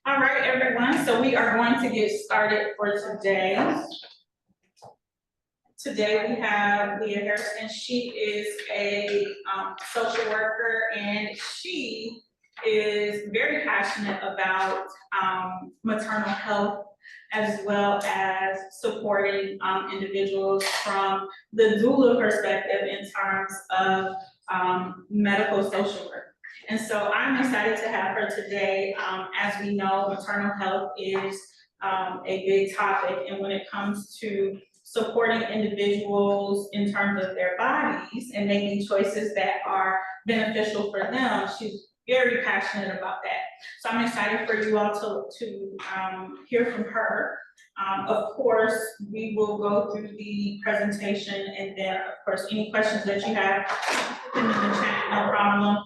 All right, everyone, so we are going to get started for today. Today we have Leah Harrison. She is a social worker, and she is very passionate about maternal health, as well as supporting individuals from the doula perspective in terms of medical social work. And so I'm excited to have her today. As we know, maternal health is a big topic, and when it comes to supporting individuals in terms of their bodies and making choices that are beneficial for them, she's very passionate about that. So I'm excited for you all to hear from her. Of course, we will go through the presentation, and then, of course, any questions that you have, put them in the chat, no problem.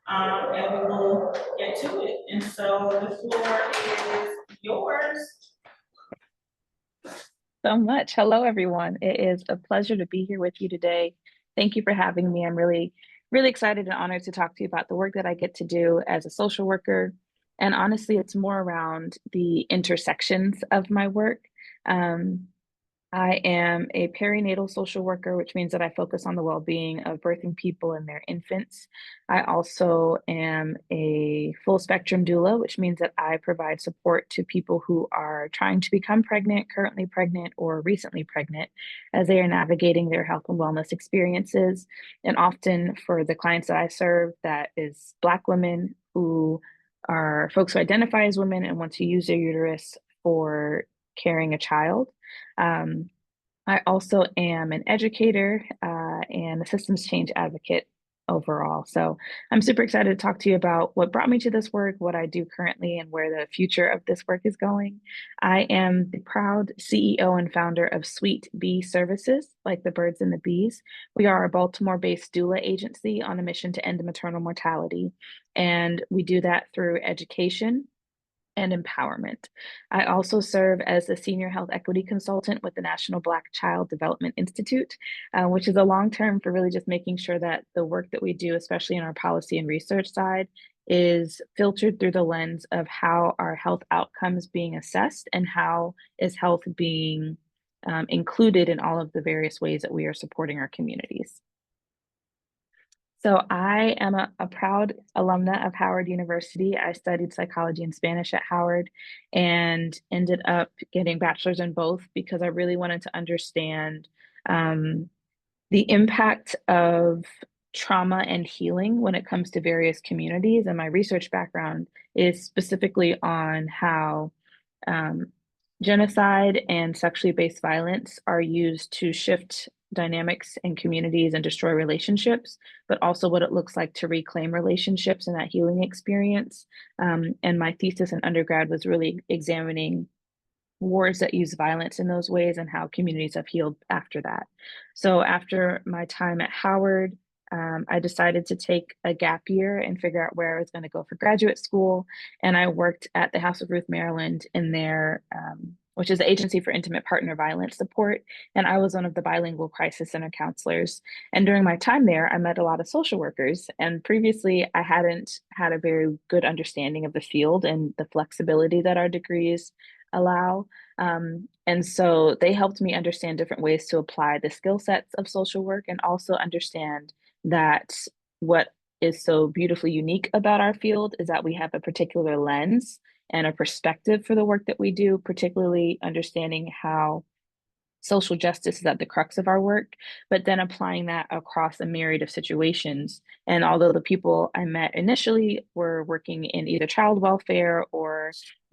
And we will get to it. And so the floor is yours. So much. Hello, everyone. It is a pleasure to be here with you today. Thank you for having me. I'm really excited and honored to talk to you about the work that I get to do as a social worker. And honestly, it's more around the intersections of my work. I am a perinatal social worker, which means that I focus on the well-being of birthing people and their infants. I also am a full spectrum doula, which means that I provide support to people who are trying to become pregnant, currently pregnant, or recently pregnant as they are navigating their health and wellness experiences. And often for the clients that I serve, that is Black women who are folks who identify as women and want to use their uterus for carrying a child. I also am an educator and a systems change advocate overall. So I'm super excited to talk to you about what brought me to this work, what I do currently, and where the future of this work is going. I am the proud CEO and founder of Sweet Bee Services, like the birds and the bees. We are a Baltimore-based doula agency on a mission to end maternal mortality. And we do that through education and empowerment. I also serve as a senior health equity consultant with the National Black Child Development Institute, which is a long-term for really just making sure that the work that we do, especially in our policy and research side, is filtered through the lens of how are health outcomes being assessed and how is health being included in all of the various ways that we are supporting our communities. So I am a proud alumna of Howard University. I studied psychology and Spanish at Howard and ended up getting bachelor's in both because I really wanted to understand the impact of trauma and healing when it comes to various communities. And my research background is specifically on how genocide and sexually based violence are used to shift dynamics in communities and destroy relationships, but also what it looks like to reclaim relationships in that healing experience. And my thesis in undergrad was really examining wars that use violence in those ways and how communities have healed after that. So after my time at Howard, I decided to take a gap year and figure out where I was going to go for graduate school. And I worked at the House of Ruth, Maryland in their, which is the Agency for Intimate Partner Violence Support. And I was one of the bilingual crisis center counselors. And during my time there, I met a lot of social workers. And previously, I hadn't had a very good understanding of the field and the flexibility that our degrees allow. And so they helped me understand different ways to apply the skill sets of social work and also understand that what is so beautifully unique about our field is that we have a particular lens and a perspective for the work that we do, particularly understanding how social justice is at the crux of our work, but then applying that across a myriad of situations. And although the people I met initially were working in either child welfare or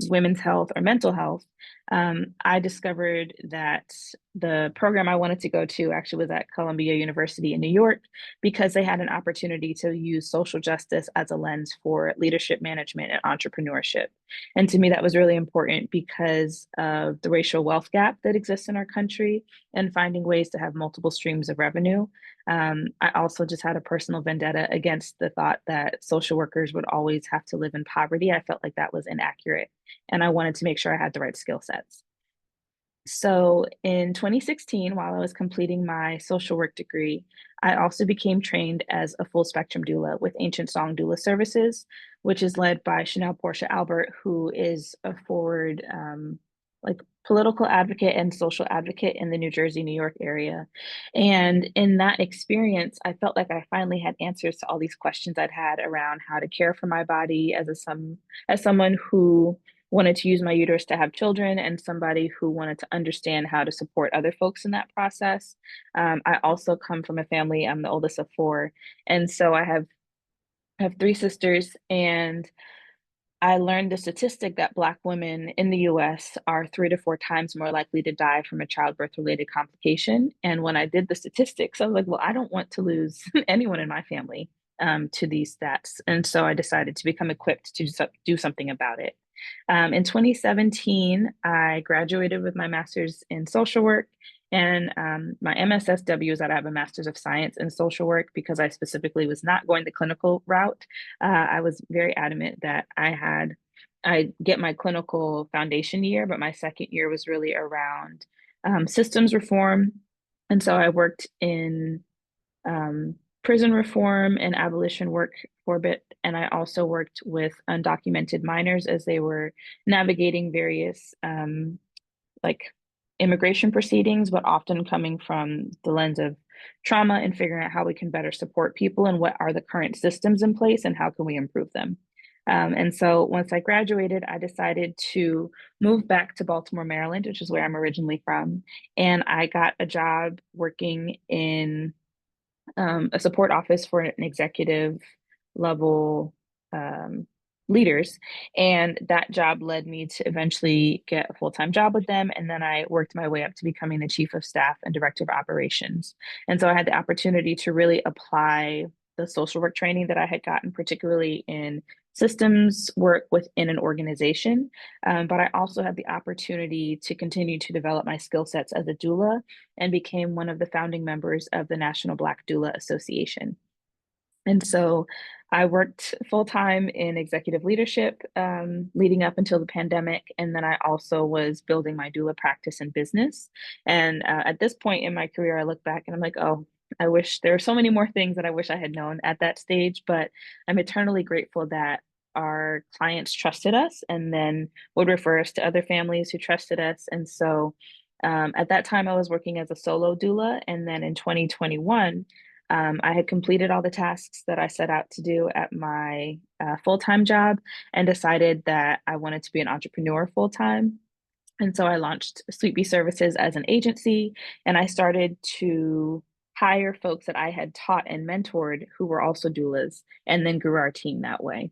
women's health or mental health, I discovered that the program I wanted to go to actually was at Columbia University in New York because they had an opportunity to use social justice as a lens for leadership management and entrepreneurship. And to me, that was really important because of the racial wealth gap that exists in our country and finding ways to have multiple streams of revenue. I also just had a personal vendetta against the thought that social workers would always have to live in poverty. I felt like that was inaccurate, and I wanted to make sure I had the right skill sets. So in 2016, while I was completing my social work degree, I also became trained as a full spectrum doula with Ancient Song Doula Services, which is led by Chanel Portia Albert, who is a forward like political advocate and social advocate in the New Jersey, New York area. And in that experience, I felt like I finally had answers to all these questions I'd had around how to care for my body as someone who wanted to use my uterus to have children and somebody who wanted to understand how to support other folks in that process. I also come from a family, I'm the oldest of four. And so I have three sisters, and I learned the statistic that Black women in the US are 3 to 4 times more likely to die from a childbirth related complication. And when I did the statistics, I was like, well, I don't want to lose anyone in my family to these stats. And so I decided to become equipped to do something about it. In 2017, I graduated with my master's in social work. And my MSSW is that I have a master's of science in social work because I specifically was not going the clinical route. I was very adamant that I get my clinical foundation year, but my second year was really around systems reform. And so I worked in um, prison reform and abolition work for a bit. And I also worked with undocumented minors as they were navigating various like immigration proceedings, but often coming from the lens of trauma and figuring out how we can better support people and what are the current systems in place and how can we improve them. And so once I graduated, I decided to move back to Baltimore, Maryland, which is where I'm originally from. And I got a job working in a support office for an executive level um, leaders. And that job led me to eventually get a full time job with them. And then I worked my way up to becoming the chief of staff and director of operations. And so I had the opportunity to really apply the social work training that I had gotten, particularly in systems work within an organization. But I also had the opportunity to continue to develop my skill sets as a doula and became one of the founding members of the National Black Doula Association. And so I worked full time in executive leadership leading up until the pandemic. And then I also was building my doula practice and business. And at this point in my career, I look back and I'm like, oh, I wish there are so many more things that I wish I had known at that stage. But I'm eternally grateful that our clients trusted us and then would refer us to other families who trusted us. And so at that time, I was working as a solo doula. And then in 2021, I had completed all the tasks that I set out to do at my full time job and decided that I wanted to be an entrepreneur full time. And so I launched Sweet Bee Services as an agency, and I started to hire folks that I had taught and mentored who were also doulas, and then grew our team that way.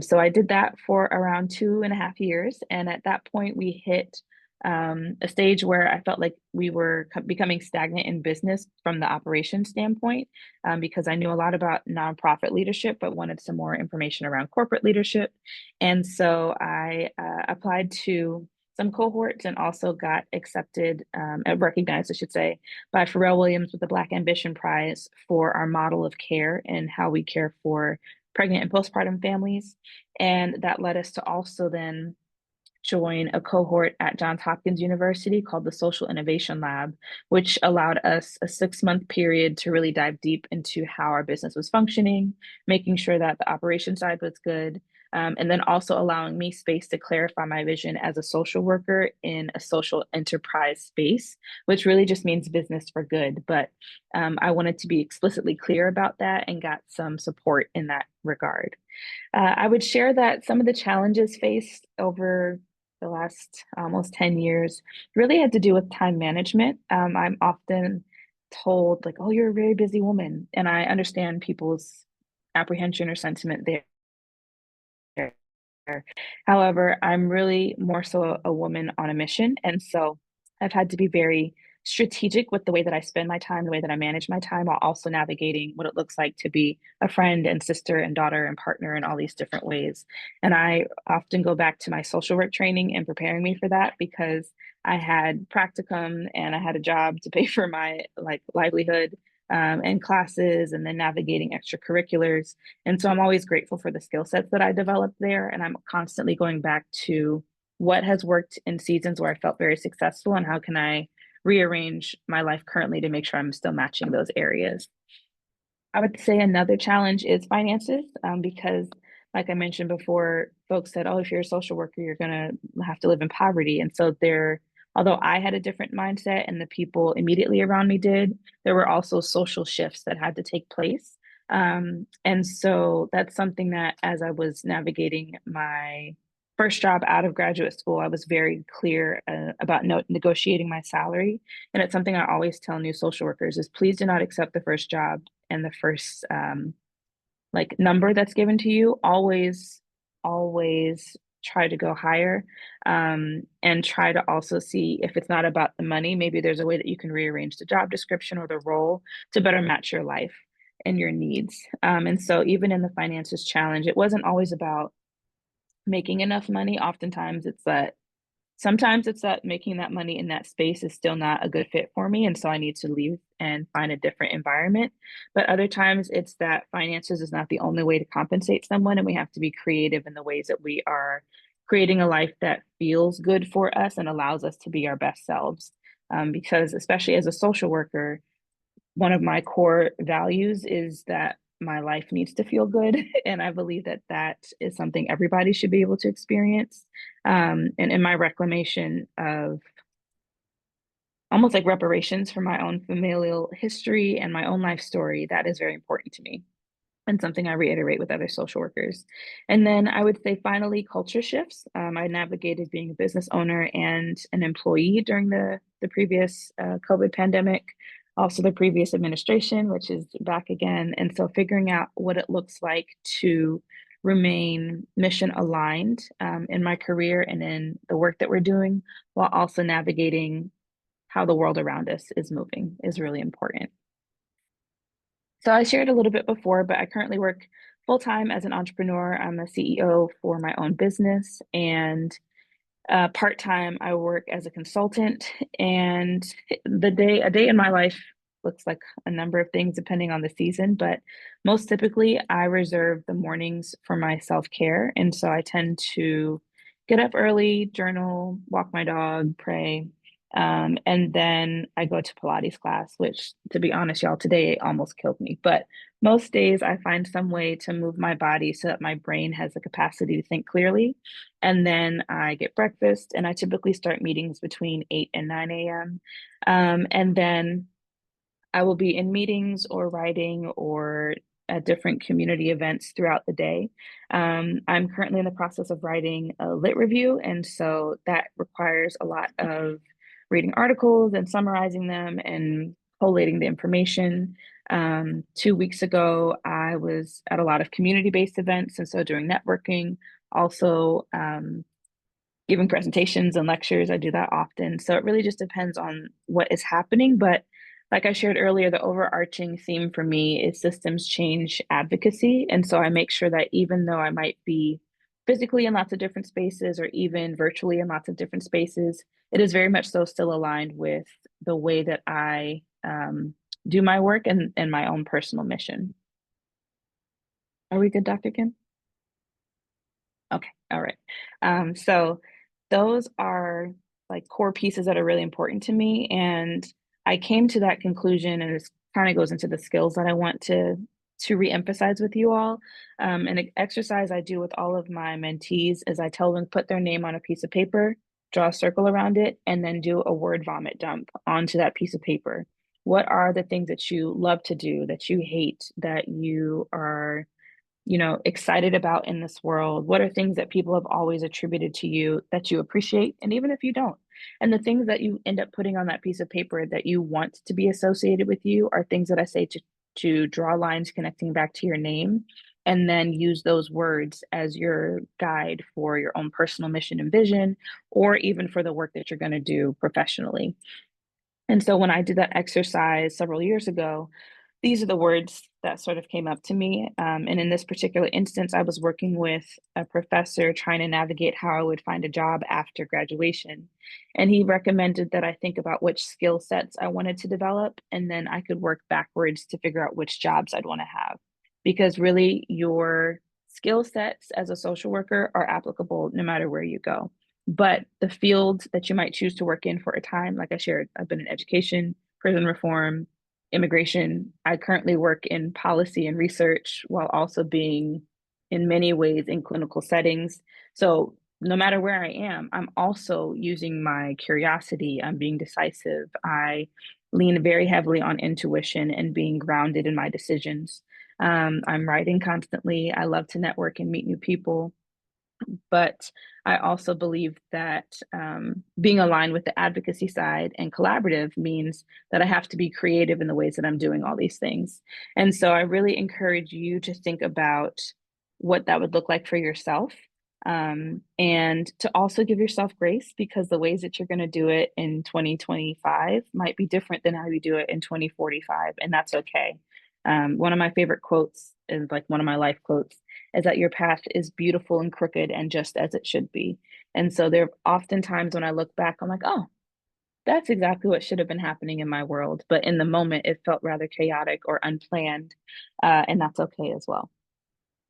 So I did that for around 2.5 years. And at that point, we hit a stage where I felt like we were becoming stagnant in business from the operations standpoint, because I knew a lot about nonprofit leadership, but wanted some more information around corporate leadership. And so I applied to some cohorts and also got accepted and recognized, I should say, by Pharrell Williams with the Black Ambition Prize for our model of care and how we care for pregnant and postpartum families. And that led us to also then join a cohort at Johns Hopkins University called the Social Innovation Lab, which allowed us a 6 month period to really dive deep into how our business was functioning, making sure that the operation side was good, and then also allowing me space to clarify my vision as a social worker in a social enterprise space, which really just means business for good. But I wanted to be explicitly clear about that and got some support in that regard. I would share that some of the challenges faced over the last almost 10 years really had to do with time management. I'm often told, like, oh, you're a very busy woman. And I understand people's apprehension or sentiment there. However, I'm really more so a woman on a mission. And so I've had to be very strategic with the way that I spend my time, the way that I manage my time, while also navigating what it looks like to be a friend and sister and daughter and partner in all these different ways. And I often go back to my social work training and preparing me for that because I had practicum and I had a job to pay for my like livelihood and classes and then navigating extracurriculars. And so I'm always grateful for the skill sets that I developed there. And I'm constantly going back to what has worked in seasons where I felt very successful, and how can I rearrange my life currently to make sure I'm still matching those areas. I would say another challenge is finances, because, like I mentioned before, folks said, "Oh, if you're a social worker, you're gonna have to live in poverty." And so although I had a different mindset and the people immediately around me did, there were also social shifts that had to take place. And so that's something that, as I was navigating my first job out of graduate school, I was very clear about negotiating my salary. And it's something I always tell new social workers is please do not accept the first job and the first like number that's given to you. Always try to go higher, and try to also see if it's not about the money, maybe there's a way that you can rearrange the job description or the role to better match your life and your needs. And so even in the finances challenge, it wasn't always about making enough money. Oftentimes it's that Sometimes it's that making that money in that space is still not a good fit for me, and so I need to leave and find a different environment. But other times it's that finances is not the only way to compensate someone, and we have to be creative in the ways that we are creating a life that feels good for us and allows us to be our best selves. Because especially as a social worker, one of my core values is that my life needs to feel good. And I believe that that is something everybody should be able to experience. And in my reclamation of almost like reparations for my own familial history and my own life story, that is very important to me and something I reiterate with other social workers. And then I would say finally, culture shifts. I navigated being a business owner and an employee during the previous COVID pandemic, also the previous administration, which is back again. And so figuring out what it looks like to remain mission aligned in my career and in the work that we're doing, while also navigating how the world around us is moving is really important. So I shared a little bit before, but I currently work full time as an entrepreneur. I'm a CEO for my own business, and part time I work as a consultant. And a day in my life looks like a number of things depending on the season, but most typically I reserve the mornings for my self care, and so I tend to get up early, journal, walk my dog, pray. And then I go to Pilates class, which, to be honest, y'all, today it almost killed me. But most days I find some way to move my body so that my brain has the capacity to think clearly. And then I get breakfast, and I typically start meetings between 8 and 9 a.m. And then I will be in meetings or writing or at different community events throughout the day. I'm currently in the process of writing a lit review, and so that requires a lot of reading articles and summarizing them and collating the information. 2 weeks ago, I was at a lot of community-based events, and so doing networking, also giving presentations and lectures. I do that often. So it really just depends on what is happening. But like I shared earlier, the overarching theme for me is systems change advocacy. And so I make sure that even though I might be physically in lots of different spaces or even virtually in lots of different spaces, it is very much so still aligned with the way that I do my work and my own personal mission. Are we good, Dr. Kim? Okay, all right. So those are like core pieces that are really important to me. And I came to that conclusion, and this kind of goes into the skills that I want to reemphasize with you all. An exercise I do with all of my mentees is I tell them to put their name on a piece of paper, draw a circle around it, and then do a word vomit dump onto that piece of paper. What are the things that you love to do, that you hate, that you are excited about in this world? What are things that people have always attributed to you that you appreciate? And even if you don't, and the things that you end up putting on that piece of paper that you want to be associated with you are things that I say to draw lines connecting back to your name, and then use those words as your guide for your own personal mission and vision, or even for the work that you're going to do professionally. And so when I did that exercise several years ago, these are the words that sort of came up to me. And in this particular instance, I was working with a professor trying to navigate how I would find a job after graduation. And he recommended that I think about which skill sets I wanted to develop, and then I could work backwards to figure out which jobs I'd want to have. Because really, your skill sets as a social worker are applicable no matter where you go. But the field that you might choose to work in for a time, like I shared, I've been in education, prison reform, immigration. I currently work in policy and research while also being in many ways in clinical settings. So no matter where I am, I'm also using my curiosity. I'm being decisive. I lean very heavily on intuition and being grounded in my decisions. I'm writing constantly. I love to network and meet new people. But I also believe that being aligned with the advocacy side and collaborative means that I have to be creative in the ways that I'm doing all these things. And so I really encourage you to think about what that would look like for yourself. And to also give yourself grace because the ways that you're going to do it in 2025 might be different than how you do it in 2045, and that's okay. One of my favorite quotes is like one of my life quotes is that your path is beautiful and crooked and just as it should be. And so there are often times when I look back, I'm like, oh, that's exactly what should have been happening in my world. But in the moment, it felt rather chaotic or unplanned. And that's okay as well.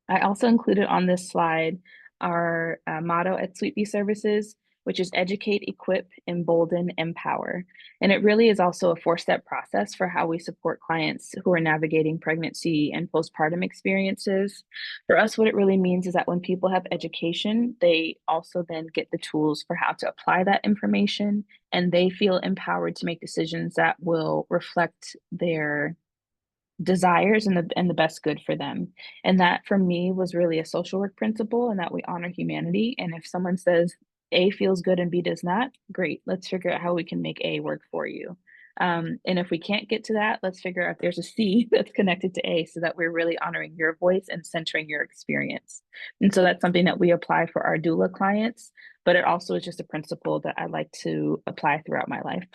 I also included on this slide our motto at Sweet Bee Services, which is educate, equip, embolden, empower. And it really is also a four-step process for how we support clients who are navigating pregnancy and postpartum experiences. For us, what it really means is that when people have education, they also then get the tools for how to apply that information, and they feel empowered to make decisions that will reflect their desires and the best good for them. And that for me was really a social work principle, and that we honor humanity. And if someone says A feels good and B does not, great. Let's figure out how we can make A work for you. And if we can't get to that, let's figure out if there's a C that's connected to A so that we're really honoring your voice and centering your experience. And so that's something that we apply for our doula clients, but it also is just a principle that I like to apply throughout my life.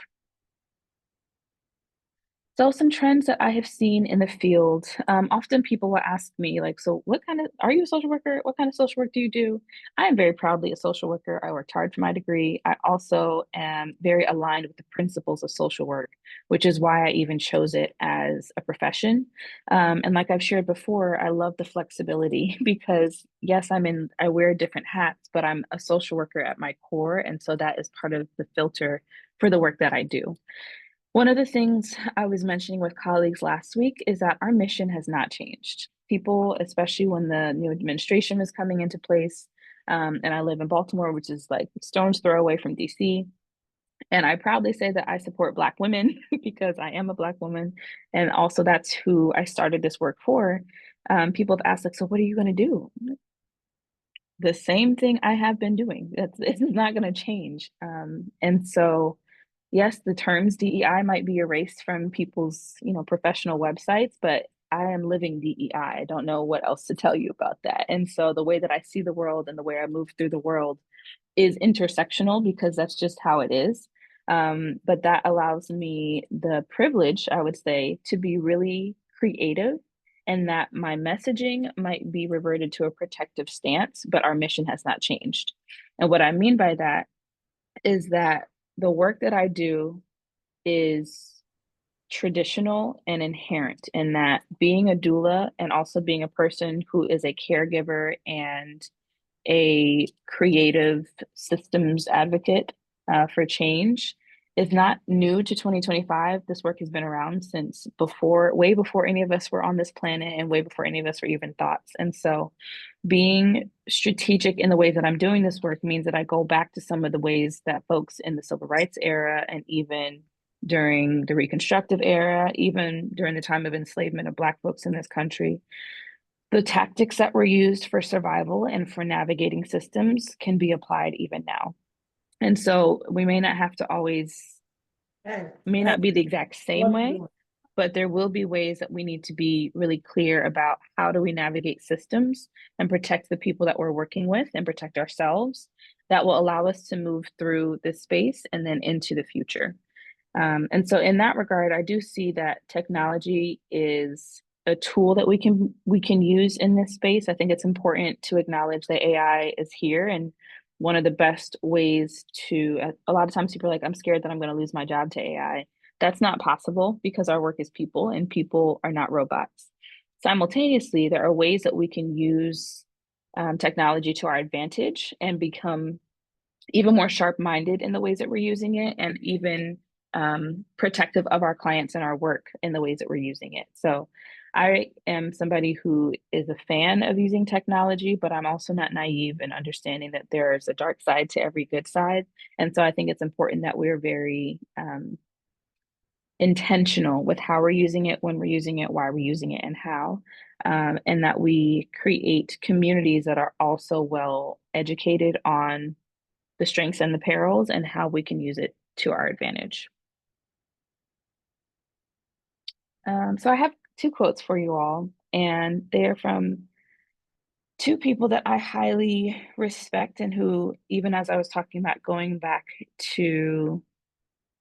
So some trends that I have seen in the field, often people will ask me like, so what kind of, are you a social worker? What kind of social work do you do? I am very proudly a social worker. I worked hard for my degree. I also am very aligned with the principles of social work, which is why I even chose it as a profession. And like I've shared before, I love the flexibility because yes, I wear different hats, but I'm a social worker at my core. And so that is part of the filter for the work that I do. One of the things I was mentioning with colleagues last week is that our mission has not changed. People, especially when the new administration is coming into place, and I live in Baltimore, which is like stone's throw away from DC. And I proudly say that I support Black women because I am a Black woman. And also, that's who I started this work for. People have asked, like, so what are you going to do? The same thing I have been doing. It's not going to change. And so, yes, the terms DEI might be erased from people's, professional websites, but I am living DEI. I don't know what else to tell you about that. And so the way that I see the world and the way I move through the world is intersectional because that's just how it is. But that allows me the privilege, I would say, to be really creative and that my messaging might be reverted to a protective stance, but our mission has not changed. And what I mean by that is that the work that I do is traditional and inherent in that being a doula and also being a person who is a caregiver and a creative systems advocate for change is not new to 2025. This work has been around since before, way before any of us were on this planet and way before any of us were even thoughts. And so being strategic in the way that I'm doing this work means that I go back to some of the ways that folks in the civil rights era and even during the Reconstructive era, even during the time of enslavement of Black folks in this country, the tactics that were used for survival and for navigating systems can be applied even now. And so we may not have to always, may not be the exact same way, but there will be ways that we need to be really clear about how do we navigate systems and protect the people that we're working with and protect ourselves that will allow us to move through this space and then into the future. And so in that regard, I do see that technology is a tool that we can use in this space. I think it's important to acknowledge that AI is here, and one of the best ways to a lot of times people are like, I'm scared that I'm going to lose my job to AI. That's not possible because our work is people and people are not robots. Simultaneously, there are ways that we can use technology to our advantage and become even more sharp-minded in the ways that we're using it, and even protective of our clients and our work in the ways that we're using it. So I am somebody who is a fan of using technology, but I'm also not naive in understanding that there's a dark side to every good side. And so I think it's important that we're very intentional with how we're using it, when we're using it, why we're using it, and how. And that we create communities that are also well educated on the strengths and the perils and how we can use it to our advantage. So I have two quotes for you all, and they're from two people that I highly respect and who, even as I was talking about going back to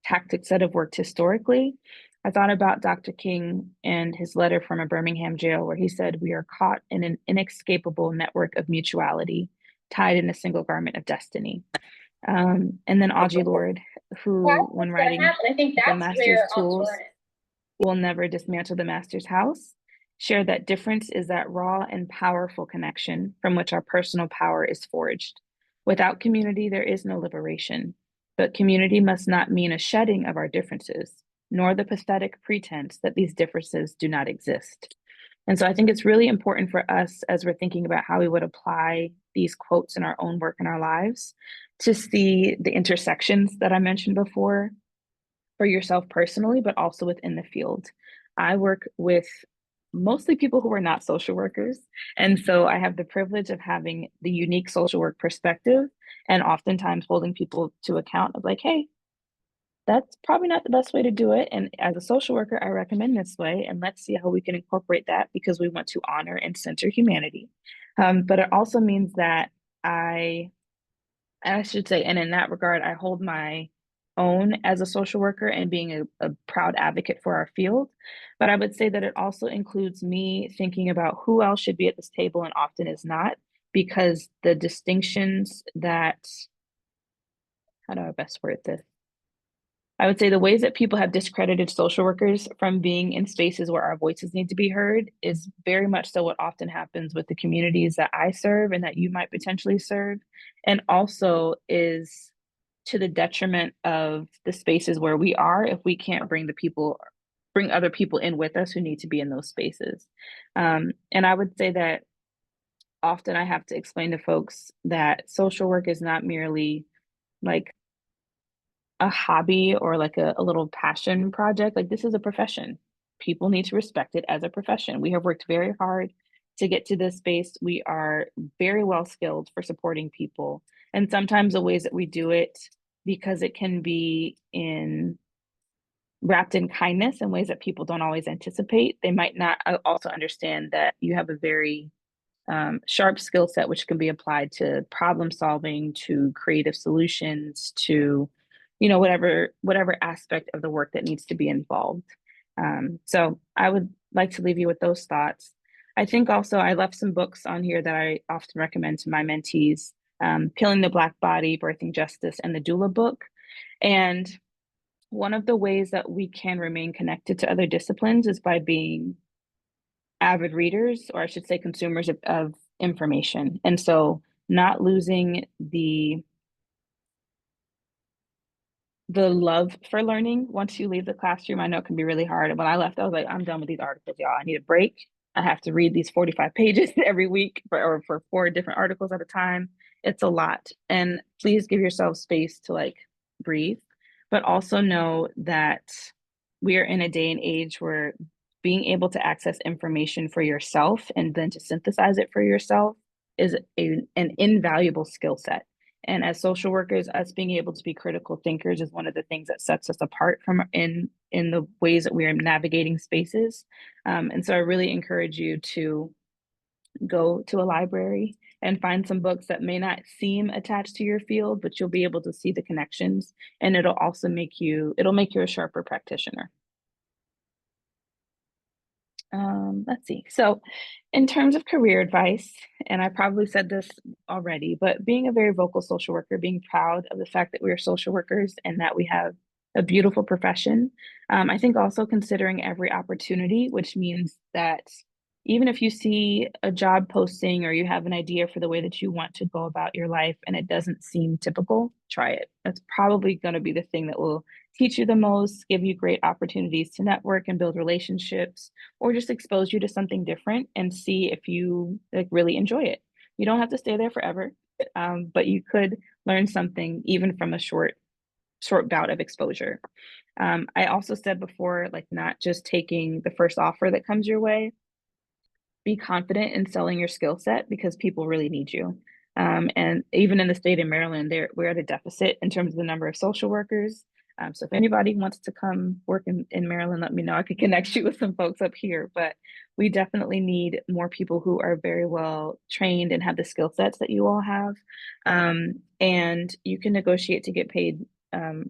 tactics that have worked historically, I thought about Dr. King and his letter from a Birmingham jail where he said, "We are caught in an inescapable network of mutuality, tied in a single garment of destiny." And then Audre Lorde, who, when writing I think The that's Master's where Tools Will Never Dismantle the Master's House, shared that difference is that raw and powerful connection from which our personal power is forged. Without community, there is no liberation. But community must not mean a shedding of our differences, nor the pathetic pretense that these differences do not exist. And so I think it's really important for us as we're thinking about how we would apply these quotes in our own work in our lives to see the intersections that I mentioned before for yourself personally, but also within the field. I work with mostly people who are not social workers. And so I have the privilege of having the unique social work perspective and oftentimes holding people to account of like, hey, that's probably not the best way to do it. And as a social worker, I recommend this way. And let's see how we can incorporate that because we want to honor and center humanity. But it also means that I should say, and in that regard, I hold my own as a social worker and being a proud advocate for our field. But I would say that it also includes me thinking about who else should be at this table and often is not, because the distinctions that, how do I best word this? I would say the ways that people have discredited social workers from being in spaces where our voices need to be heard is very much so what often happens with the communities that I serve and that you might potentially serve. And also is to the detriment of the spaces where we are if we can't bring other people in with us who need to be in those spaces. And I would say that often I have to explain to folks that social work is not merely like a hobby or like a little passion project. Like this is a profession. People need to respect it as a profession. We have worked very hard to get to this space. We are very well skilled for supporting people. And sometimes the ways that we do it, because it can be in wrapped in kindness in ways that people don't always anticipate, they might not also understand that you have a very sharp skill set which can be applied to problem solving, to creative solutions, to whatever aspect of the work that needs to be involved. So I would like to leave you with those thoughts. I think also I left some books on here that I often recommend to my mentees: Killing the Black Body, Birthing Justice, and the Doula book. And one of the ways that we can remain connected to other disciplines is by being avid readers, or I should say consumers of information. And so not losing the love for learning once you leave the classroom. I know it can be really hard. And when I left, I was like, I'm done with these articles, y'all. I need a break. I have to read these 45 pages every week for 4 different articles at a time. It's a lot. And please give yourself space to like breathe, but also know that we are in a day and age where being able to access information for yourself and then to synthesize it for yourself is an invaluable skill set. And as social workers, us being able to be critical thinkers is one of the things that sets us apart from in the ways that we are navigating spaces. And so I really encourage you to go to a library and find some books that may not seem attached to your field, but you'll be able to see the connections, and it'll make you a sharper practitioner. Let's see. So, in terms of career advice, and I probably said this already, but being a very vocal social worker, being proud of the fact that we are social workers and that we have a beautiful profession. I think also considering every opportunity, which means that even if you see a job posting or you have an idea for the way that you want to go about your life and it doesn't seem typical, try it. That's probably going to be the thing that will teach you the most, give you great opportunities to network and build relationships, or just expose you to something different and see if you like really enjoy it. You don't have to stay there forever, but you could learn something even from a short bout of exposure. I also said before, like not just taking the first offer that comes your way. Be confident in selling your skill set because people really need you. And even in the state of Maryland, we're at a deficit in terms of the number of social workers. So if anybody wants to come work in Maryland, let me know. I could connect you with some folks up here, but we definitely need more people who are very well trained and have the skill sets that you all have. And you can negotiate to get paid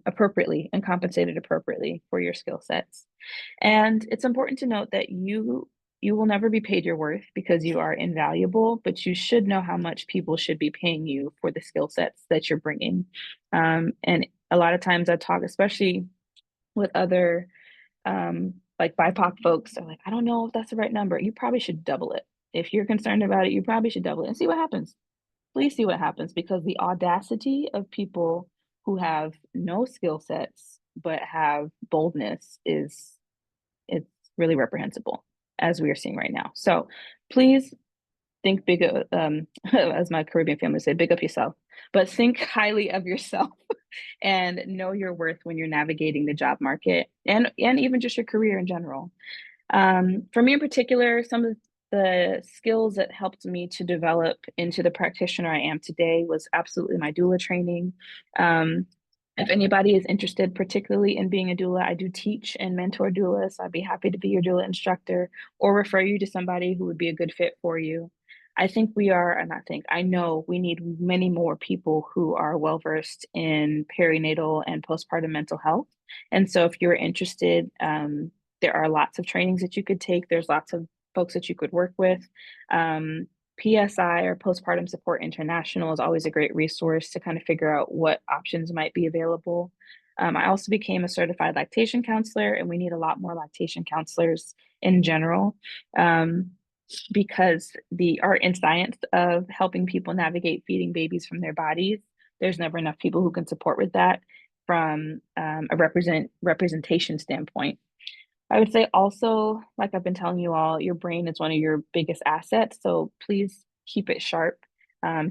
appropriately and compensated appropriately for your skill sets. And it's important to note that you will never be paid your worth because you are invaluable, but you should know how much people should be paying you for the skill sets that you're bringing. And a lot of times I talk, especially with other like BIPOC folks, are like, I don't know if that's the right number. You probably should double it. If you're concerned about it, you probably should double it and see what happens. Please see what happens because the audacity of people who have no skill sets but have boldness is it's really reprehensible as we are seeing right now. So please think big, as my Caribbean family say, big up yourself, but think highly of yourself and know your worth when you're navigating the job market and even just your career in general. For me in particular, some of the skills that helped me to develop into the practitioner I am today was absolutely my doula training. Um, if anybody is interested, particularly in being a doula, I do teach and mentor doulas. I'd be happy to be your doula instructor or refer you to somebody who would be a good fit for you. I think we are, and I think, I know we need many more people who are well versed in perinatal and postpartum mental health. And so if you're interested, there are lots of trainings that you could take. There's lots of folks that you could work with. PSI or Postpartum Support International is always a great resource to kind of figure out what options might be available. I also became a certified lactation counselor, and we need a lot more lactation counselors in general because the art and science of helping people navigate feeding babies from their bodies, there's never enough people who can support with that from a representation standpoint. I would say also, like I've been telling you all, your brain is one of your biggest assets. So please keep it sharp,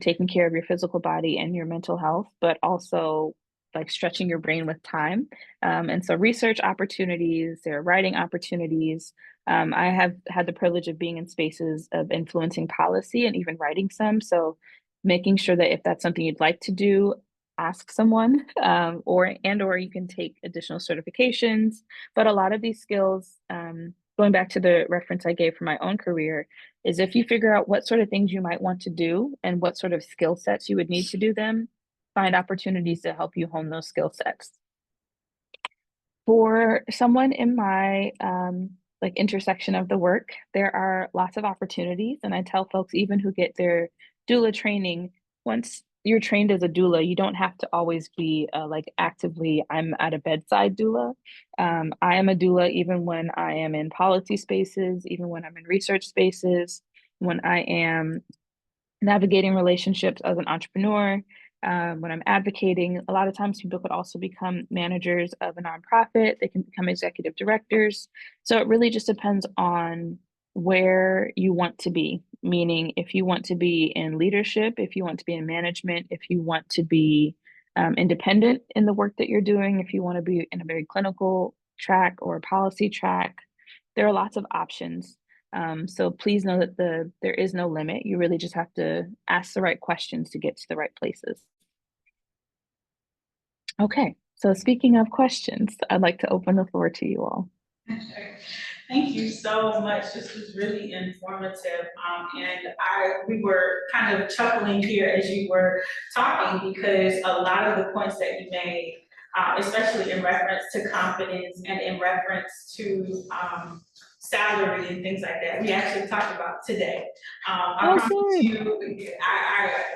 taking care of your physical body and your mental health, but also like stretching your brain with time. And so research opportunities, there are writing opportunities. I have had the privilege of being in spaces of influencing policy and even writing some. So making sure that if that's something you'd like to do, ask someone or you can take additional certifications, but a lot of these skills, going back to the reference I gave for my own career, is if you figure out what sort of things you might want to do and what sort of skill sets you would need to do them, find opportunities to help you hone those skill sets. For someone in my like intersection of the work, there are lots of opportunities. And I tell folks, even who get their doula training, once you're trained as a doula, you don't have to always be like actively, I'm at a bedside doula. I am a doula even when I am in policy spaces, even when I'm in research spaces, when I am navigating relationships as an entrepreneur, when I'm advocating. A lot of times people could also become managers of a nonprofit, they can become executive directors. So it really just depends on where you want to be, meaning if you want to be in leadership, if you want to be in management, if you want to be independent in the work that you're doing, if you want to be in a very clinical track or policy track, there are lots of options. So please know that there is no limit. You really just have to ask the right questions to get to the right places. Okay, so speaking of questions, I'd like to open the floor to you all. Thank you so much. This was really informative. And we were kind of chuckling here as you were talking because a lot of the points that you made, especially in reference to confidence and in reference to salary and things like that. We actually talked about today. I Oh, promise good. you,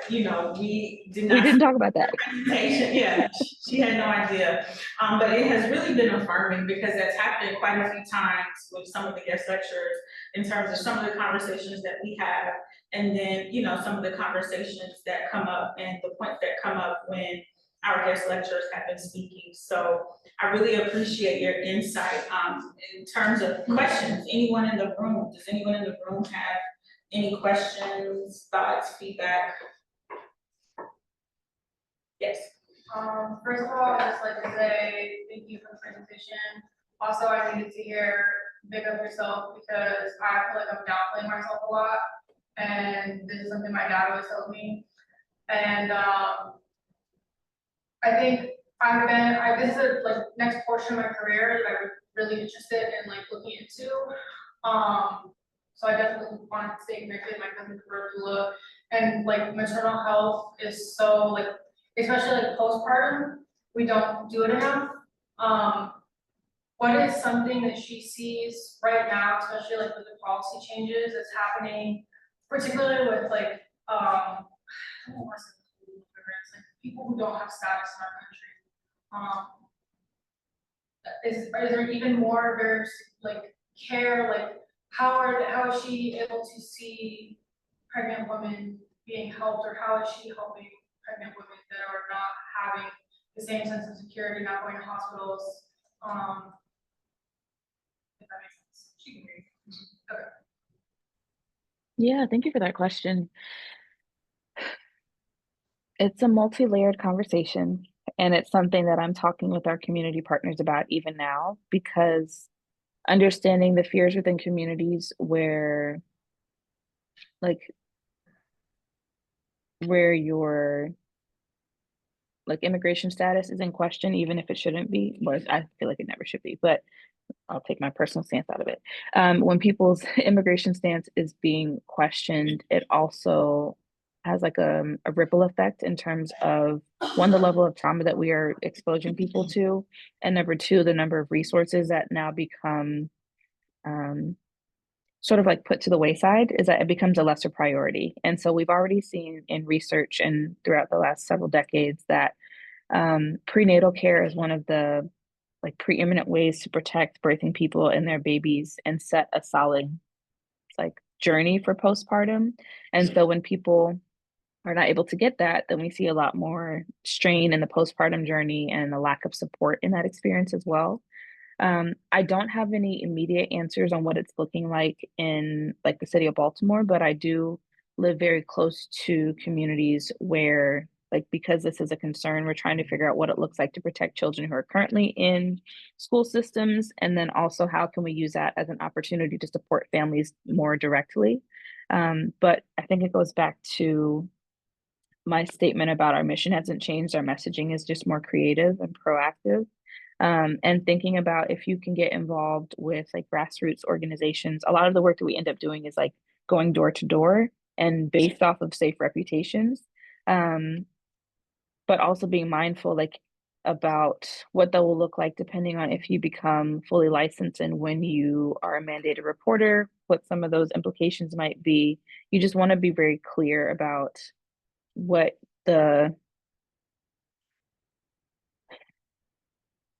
you know, we did not. We didn't talk about that. Presentation, yeah, she had no idea. But it has really been affirming because that's happened quite a few times with some of the guest lecturers in terms of some of the conversations that we have, and then, you know, some of the conversations that come up and the points that come up when our guest lecturers have been speaking. So I really appreciate your insight in terms of questions. Anyone in the room, does anyone in the room have any questions, thoughts, feedback? Yes. First of all, I'd just like to say thank you for the presentation. Also, I needed to hear big of yourself because I feel like I'm downplaying myself a lot. And this is something my dad always told me. And I think this is a like next portion of my career that I'm really interested in like looking into. So I definitely want to stay connected. My cousin's a doula, and like maternal health is so like, especially like postpartum, we don't do it enough. What is something that she sees right now, especially like with the policy changes that's happening, particularly with like I don't want to say immigrants, like people who don't have status in our country. Is there even more very like care, like how is she able to see pregnant women being helped, or how is she helping pregnant women that are not having the same sense of security, not going to hospitals? If that makes sense. She can hear you. Okay. Yeah, thank you for that question. It's a multi-layered conversation, and it's something that I'm talking with our community partners about even now, because understanding the fears within communities like where your like immigration status is in question, even if it shouldn't be. Well, I feel like it never should be, but I'll take my personal stance out of it. When people's immigration stance is being questioned, it also has like a ripple effect in terms of, one, the level of trauma that we are exposing people to, and number two, the number of resources that now become sort of like put to the wayside, is that it becomes a lesser priority. And so we've already seen in research and throughout the last several decades that prenatal care is one of the like preeminent ways to protect birthing people and their babies and set a solid like journey for postpartum. And so when people are not able to get that, then we see a lot more strain in the postpartum journey and a lack of support in that experience as well. I don't have any immediate answers on what it's looking like in like the city of Baltimore, but I do live very close to communities where, like, because this is a concern, we're trying to figure out what it looks like to protect children who are currently in school systems, and then also how can we use that as an opportunity to support families more directly. But I think it goes back to my statement about our mission hasn't changed. Our messaging is just more creative and proactive. And thinking about if you can get involved with like grassroots organizations. A lot of the work that we end up doing is like going door to door and based off of safe reputations. But also being mindful like about what that will look like depending on if you become fully licensed and when you are a mandated reporter, what some of those implications might be. You just want to be very clear about what the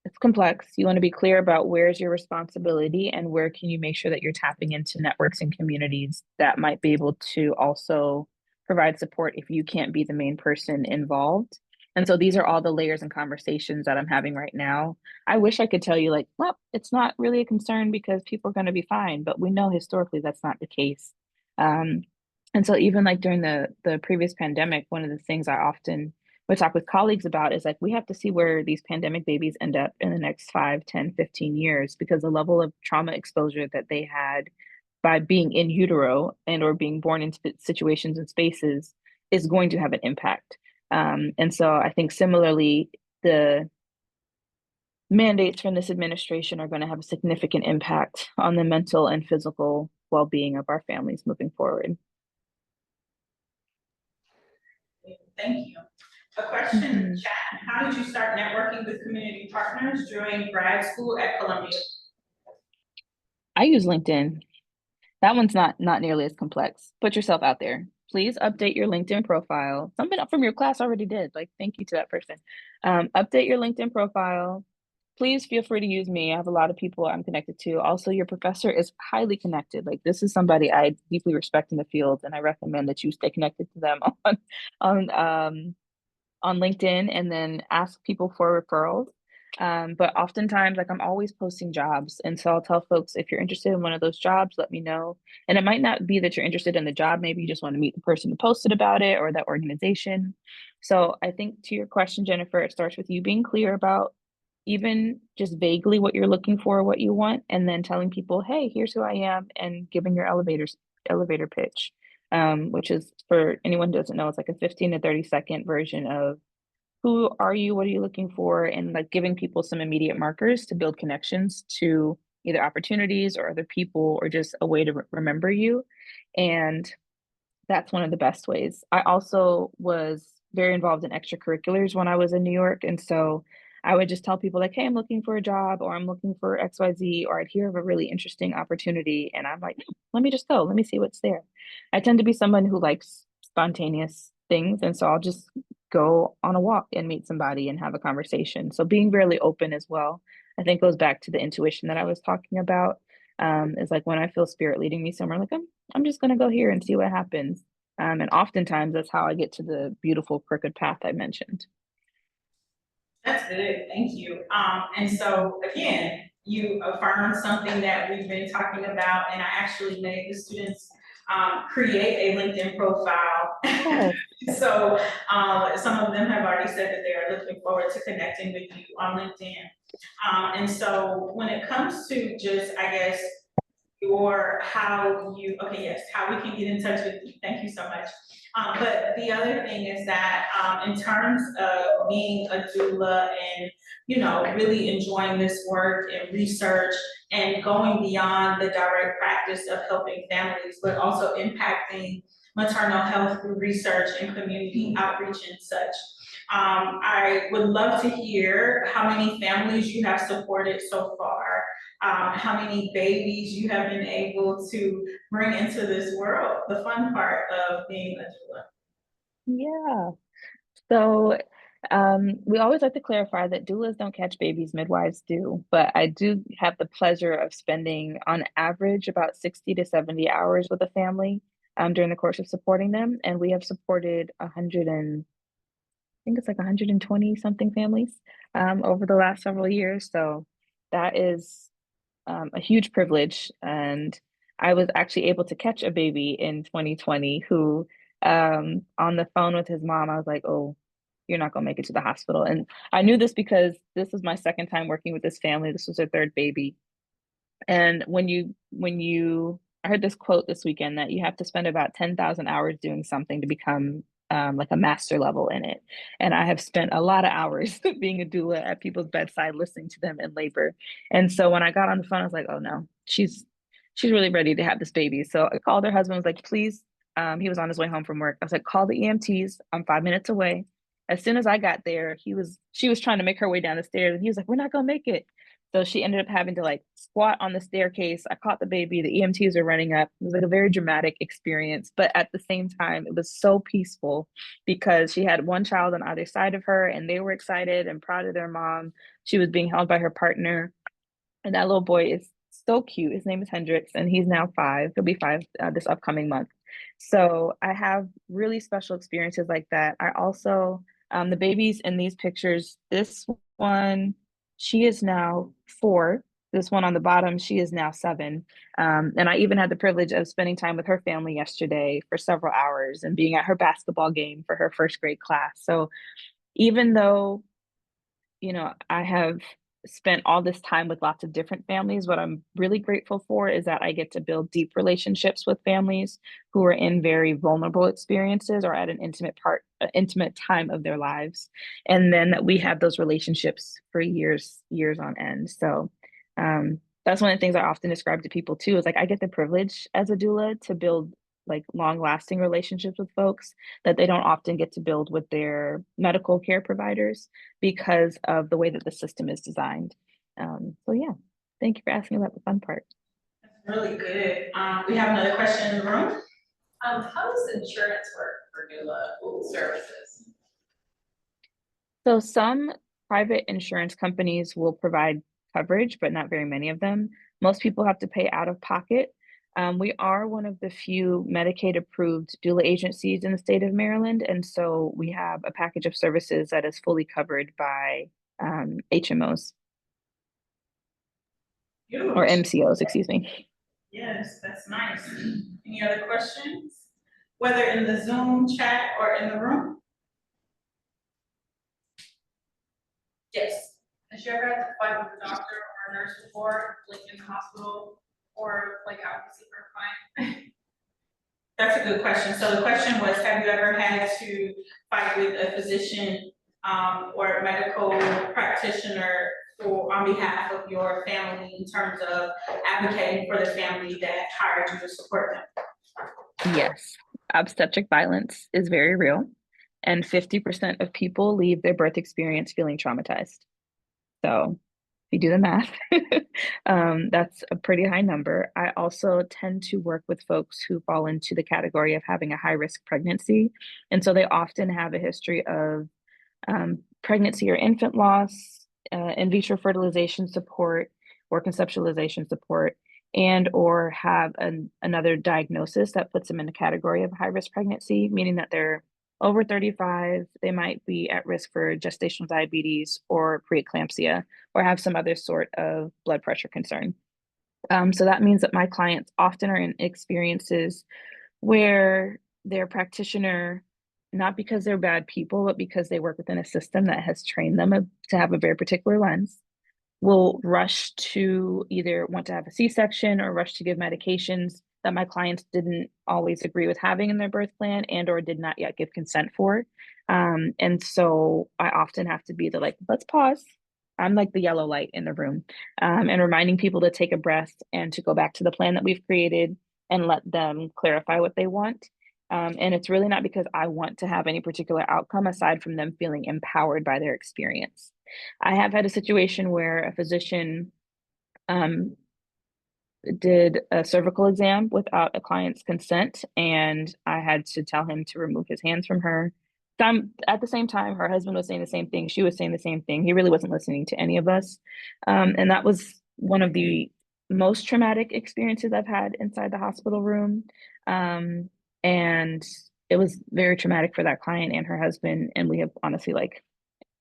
it's complex. You want to be clear about where's your responsibility and where can you make sure that you're tapping into networks and communities that might be able to also provide support if you can't be the main person involved. And so these are all the layers and conversations that I'm having right now. I wish I could tell you like, well, it's not really a concern because people are going to be fine, but we know historically that's not the case. Um, and so even like during the previous pandemic, one of the things I often would talk with colleagues about is like we have to see where these pandemic babies end up in the next 5, 10, 15 years, because the level of trauma exposure that they had by being in utero and or being born in situations and spaces is going to have an impact. And so I think similarly, the mandates from this administration are going to have a significant impact on the mental and physical well-being of our families moving forward. Thank you. A question in the chat: how did you start networking with community partners during grad school at Columbia? I use LinkedIn. That one's not nearly as complex. Put yourself out there. Please update your LinkedIn profile. Something from your class already did. Like, thank you to that person. Update your LinkedIn profile. Please feel free to use me. I have a lot of people I'm connected to. Also, your professor is highly connected. Like, this is somebody I deeply respect in the field, and I recommend that you stay connected to them on on LinkedIn and then ask people for referrals. But oftentimes, like I'm always posting jobs. And so I'll tell folks if you're interested in one of those jobs, let me know. And it might not be that you're interested in the job. Maybe you just want to meet the person who posted about it or that organization. So I think to your question, Jennifer, it starts with you being clear about even just vaguely what you're looking for, what you want, and then telling people, hey, here's who I am, and giving your elevator pitch, which is for anyone who doesn't know, it's like a 15 to 30-second version of who are you, what are you looking for, and like giving people some immediate markers to build connections to either opportunities or other people or just a way to remember you. And that's one of the best ways. I also was very involved in extracurriculars when I was in New York. And so I would just tell people, like, hey, I'm looking for a job or I'm looking for XYZ, or I'd hear of a really interesting opportunity. And I'm like, let me just go. Let me see what's there. I tend to be someone who likes spontaneous things. And so I'll just go on a walk and meet somebody and have a conversation. So being really open as well, I think goes back to the intuition that I was talking about. Is like when I feel spirit leading me somewhere, like I'm just gonna go here and see what happens. And oftentimes that's how I get to the beautiful crooked path I mentioned. That's good, thank you. And so again, you affirmed something that we've been talking about, and I actually made the students create a LinkedIn profile. Yes. So some of them have already said that they are looking forward to connecting with you on LinkedIn. And so when it comes to just, I guess, how we can get in touch with you. Thank you so much. But the other thing is that in terms of being a doula and, really enjoying this work and research and going beyond the direct practice of helping families, but also impacting maternal health through research and community outreach and such. I would love to hear how many families you have supported so far, how many babies you have been able to bring into this world, the fun part of being a doula. Yeah. So we always like to clarify that doulas don't catch babies, midwives do, but I do have the pleasure of spending on average about 60 to 70 hours with a family during the course of supporting them. And we have supported 100 and I think it's like 120 something families over the last several years. So that is a huge privilege. And I was actually able to catch a baby in 2020 who, on the phone with his mom, I was like, oh, you're not going to make it to the hospital. And I knew this because this was my second time working with this family. This was their third baby. And I heard this quote this weekend that you have to spend about 10,000 hours doing something to become like a master level in it. And I have spent a lot of hours being a doula at people's bedside, listening to them in labor. And so when I got on the phone, I was like, oh no, she's really ready to have this baby. So I called her husband, was like, please, he was on his way home from work. I was like, call the EMTs. I'm 5 minutes away. As soon as I got there, she was trying to make her way down the stairs and he was like, we're not gonna make it. So she ended up having to like squat on the staircase. I caught the baby. The EMTs are running up. It was like a very dramatic experience, but at the same time, it was so peaceful because she had one child on either side of her and they were excited and proud of their mom. She was being held by her partner. And that little boy is so cute. His name is Hendrix, and he's now 5. He'll be 5 this upcoming month. So I have really special experiences like that. I also, the babies in these pictures, this one, she is now 4. This one on the bottom, she is now 7. And I even had the privilege of spending time with her family yesterday for several hours and being at her basketball game for her first grade class. So even though I have spent all this time with lots of different families. What I'm really grateful for is that I get to build deep relationships with families who are in very vulnerable experiences or at an intimate time of their lives. And then that we have those relationships for years on end. So that's one of the things I often describe to people too, is like I get the privilege as a doula to build like long lasting relationships with folks that they don't often get to build with their medical care providers because of the way that the system is designed. So yeah, thank you for asking about the fun part. really good. We have another question in the room. How does insurance work for doula services? So some private insurance companies will provide coverage, but not very many of them. Most people have to pay out of pocket. We are one of the few Medicaid-approved doula agencies in the state of Maryland, and so we have a package of services that is fully covered by HMOs or Huge. MCOs, excuse me. Yes, that's nice. Any other questions? Whether in the Zoom chat or in the room? Yes. Has you ever had to fight with a doctor or a nurse before, like in the hospital, or like advocacy for a client? That's a good question. So the question was, have you ever had to fight with a physician or a medical practitioner on behalf of your family in terms of advocating for the family that hired you to support them? Yes, obstetric violence is very real, and 50% of people leave their birth experience feeling traumatized. So if you do the math, that's a pretty high number. I also tend to work with folks who fall into the category of having a high risk pregnancy. And so they often have a history of pregnancy or infant loss, in vitro fertilization support, or conceptualization support, and or have another diagnosis that puts them in the category of high risk pregnancy, meaning that they're over 35, they might be at risk for gestational diabetes or preeclampsia, or have some other sort of blood pressure concern. So that means that my clients often are in experiences where their practitioner, not because they're bad people, but because they work within a system that has trained them to have a very particular lens, will rush to either want to have a C-section or rush to give medications that my clients didn't always agree with having in their birth plan and or did not yet give consent for. And so I often have to be the like, let's pause. I'm like the yellow light in the room, and reminding people to take a breath and to go back to the plan that we've created and let them clarify what they want. And it's really not because I want to have any particular outcome aside from them feeling empowered by their experience. I have had a situation where a physician did a cervical exam without a client's consent, and I had to tell him to remove his hands from her. At the same time, her husband was saying the same thing. She was saying the same thing. He really wasn't listening to any of us. And that was one of the most traumatic experiences I've had inside the hospital room. And it was very traumatic for that client and her husband. And we have honestly like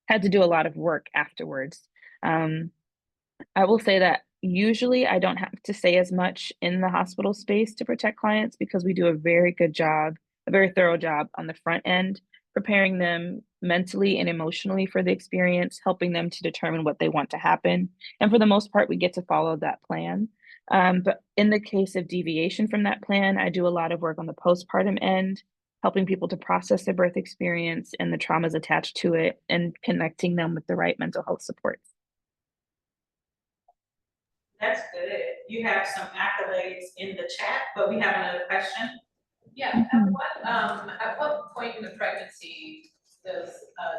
had to do a lot of work afterwards. I will say that usually I don't have to say as much in the hospital space to protect clients because we do a very good job, a very thorough job on the front end, preparing them mentally and emotionally for the experience, helping them to determine what they want to happen. And for the most part, we get to follow that plan. But in the case of deviation from that plan, I do a lot of work on the postpartum end, helping people to process their birth experience and the traumas attached to it and connecting them with the right mental health supports. That's good. You have some accolades in the chat, but we have another question. Yeah, at what point in the pregnancy does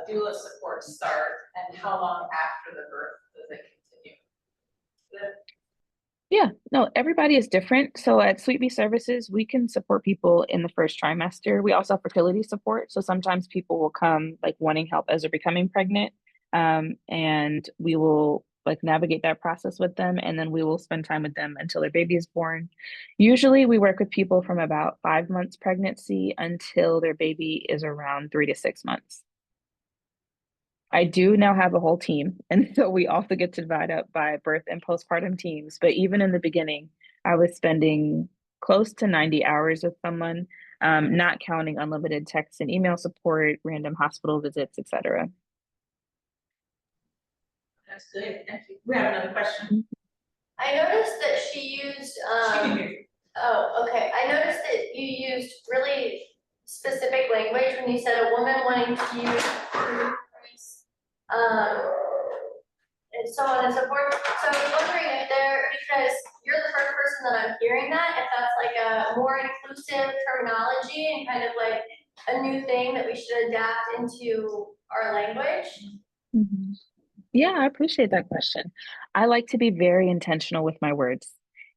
doula support start, and how long after the birth does it continue? Yeah, no, everybody is different. So at Sweet Bee Services, we can support people in the first trimester. We also have fertility support. So sometimes people will come like wanting help as they're becoming pregnant. And we will like navigate that process with them. And then we will spend time with them until their baby is born. Usually we work with people from about 5 months pregnancy until their baby is around 3 to 6 months. I do now have a whole team, and so we also get to divide up by birth and postpartum teams. But even in the beginning, I was spending close to 90 hours with someone, not counting unlimited text and email support, random hospital visits, etc. That's good. Thank you. We have another question. I noticed that she used, She can hear you. oh, okay, I noticed that you used really specific language when you said a woman wanting to use, and so on and so forth. So I was wondering if because you're the first person that I'm hearing that, if that's like a more inclusive terminology and kind of like a new thing that we should adapt into our language. Mhm. Yeah, I appreciate that question. I like to be very intentional with my words.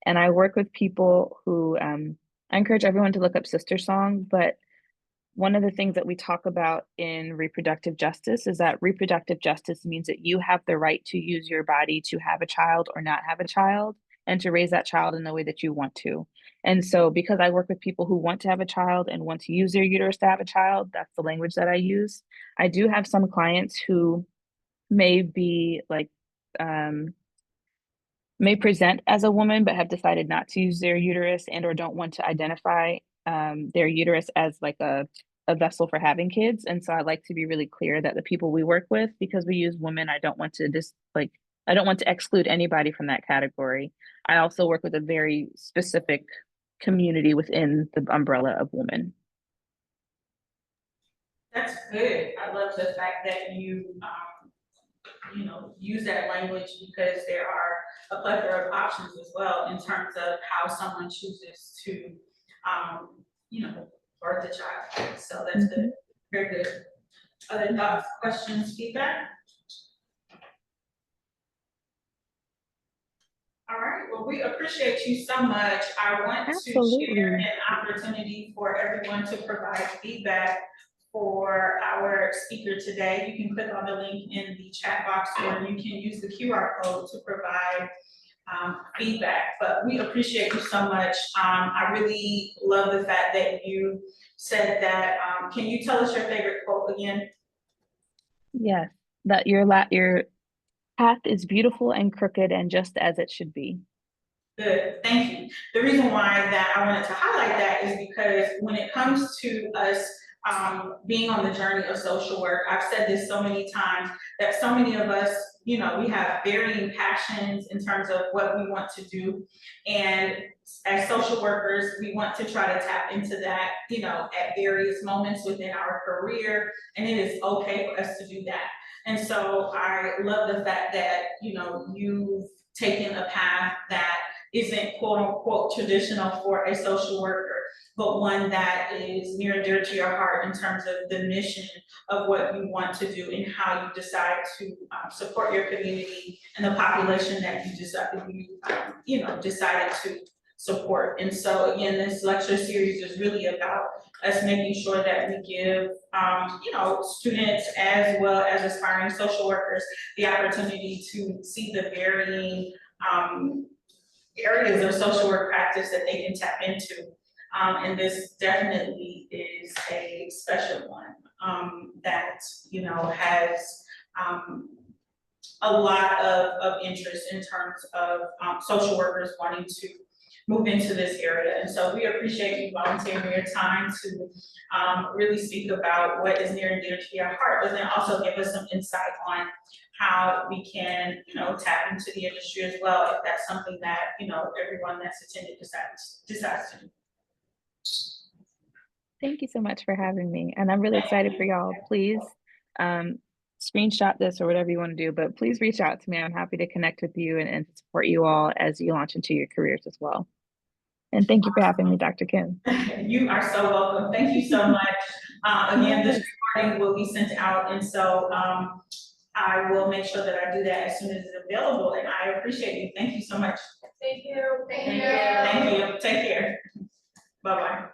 And I work with people who, I encourage everyone to look up Sister Song, but one of the things that we talk about in reproductive justice is that reproductive justice means that you have the right to use your body to have a child or not have a child, and to raise that child in the way that you want to. And so, because I work with people who want to have a child and want to use their uterus to have a child, that's the language that I use. I do have some clients who may be like, may present as a woman but have decided not to use their uterus and or don't want to identify their uterus as like a vessel for having kids. And so I like to be really clear that the people we work with, because we use women, I don't want to I don't want to exclude anybody from that category. I also work with a very specific community within the umbrella of women. That's good. I love the fact that you, use that language, because there are a plethora of options as well in terms of how someone chooses to, birth a child. So that's good, very good. Other thoughts, questions, feedback? All right, well, we appreciate you so much. I want Absolutely. to share an opportunity for everyone to provide feedback for our speaker today. You can click on the link in the chat box, or you can use the QR code to provide feedback. But we appreciate you so much. I really love the fact that you said that, can you tell us your favorite quote again? Yes, that your path is beautiful and crooked and just as it should be. Good, thank you. The reason why that I wanted to highlight that is because when it comes to us being on the journey of social work, I've said this so many times, that so many of us, we have varying passions in terms of what we want to do. And as social workers, we want to try to tap into that, at various moments within our career, and it is okay for us to do that. And so I love the fact that, you've taken a path that isn't quote unquote traditional for a social worker, but one that is near and dear to your heart in terms of the mission of what you want to do and how you decide to support your community and the population that you decided to support. And so again, this lecture series is really about us making sure that we give students as well as aspiring social workers the opportunity to see the varying areas of social work practice that they can tap into. And this definitely is a special one that, has a lot of interest in terms of social workers wanting to move into this area. And so we appreciate you volunteering your time to really speak about what is near and dear to your heart, but then also give us some insight on how we can, tap into the industry as well, if that's something that, everyone that's attended decides to do. Thank you so much for having me. And I'm really excited for y'all. Please screenshot this or whatever you want to do, but please reach out to me. I'm happy to connect with you and support you all as you launch into your careers as well. And thank you for having me, Dr. Kim. You are so welcome. Thank you so much. Again, this recording will be sent out, and so I will make sure that I do that as soon as it's available, and I appreciate you. Thank you so much. Thank you. Thank you. Take care. Bye-bye.